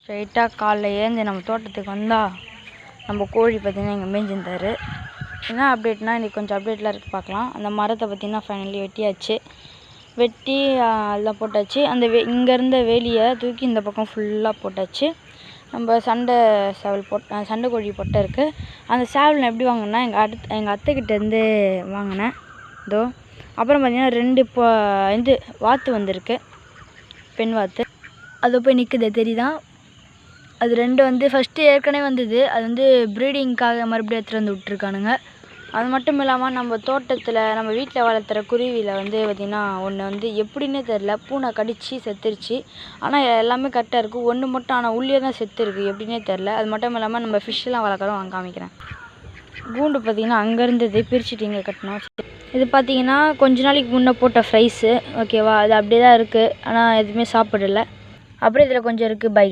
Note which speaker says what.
Speaker 1: ஸ்ட்ரைட்டாக காலைல ஏந்து நம்ம தோட்டத்துக்கு வந்தால் நம்ம கோழி பார்த்திங்கன்னா இங்கே மேய்ஞ்சிருந்தார். என்ன அப்டேட்னால் இன்றைக்கி கொஞ்சம் அப்டேட்லாம் இருக்குது பார்க்கலாம். அந்த மரத்தை பார்த்திங்கன்னா ஃபைனலி வெட்டியாச்சு. வெட்டி எல்லாம் போட்டாச்சு. அந்த இங்கே இருந்த வேலியை தூக்கி இந்த பக்கம் ஃபுல்லாக போட்டாச்சு. நம்ம சண்டை கோழி பொட்டை இருக்குது. அந்த சேவல் நான் எப்படி வாங்கினேன்னா எங்கள் அத்தைக்கிட்டேருந்து வாங்கினேன். இதோ அப்புறம் பார்த்திங்கன்னா 2 வாத்து வந்திருக்கு, பெண் வாத்து. அது போய் நிற்குது தெரியுதா? அது 2 ஃபஸ்ட்டு ஏற்கனவே வந்தது. அது ப்ரீடிங்க்காக மறுபடியும் எடுத்துகிட்டு வந்து விட்ருக்கானுங்க. அது மட்டும் இல்லாமல் நம்ம தோட்டத்தில் நம்ம வீட்டில் வளர்த்துற குருவியில் பார்த்திங்கன்னா ஒன்று எப்படின்னே தெரில, பூனை கடித்து செத்துருச்சு. ஆனால் எல்லாமே கரெக்டாக இருக்குது. ஒன்று மட்டும் ஆனால் உள்ளே தான் செத்துருக்கு, எப்படின்னே தெரில. அது மட்டும் இல்லாமல் நம்ம ஃபிஷ்ஷெலாம் வளர்க்குறோம், வாங்க காமிக்கிறேன். கூண்டு பார்த்திங்கன்னா அங்கே இருந்தது, பிரிச்சுட்டு இங்கே கட்டணும். இது பார்த்திங்கன்னா கொஞ்ச நாளைக்கு முன்னே போட்ட ஃப்ரைஸு, ஓகேவா? அது அப்படியே தான் இருக்குது, ஆனால் எதுவுமே சாப்பிடல. அப்புறம் இதில் கொஞ்சம் இருக்குது. பை.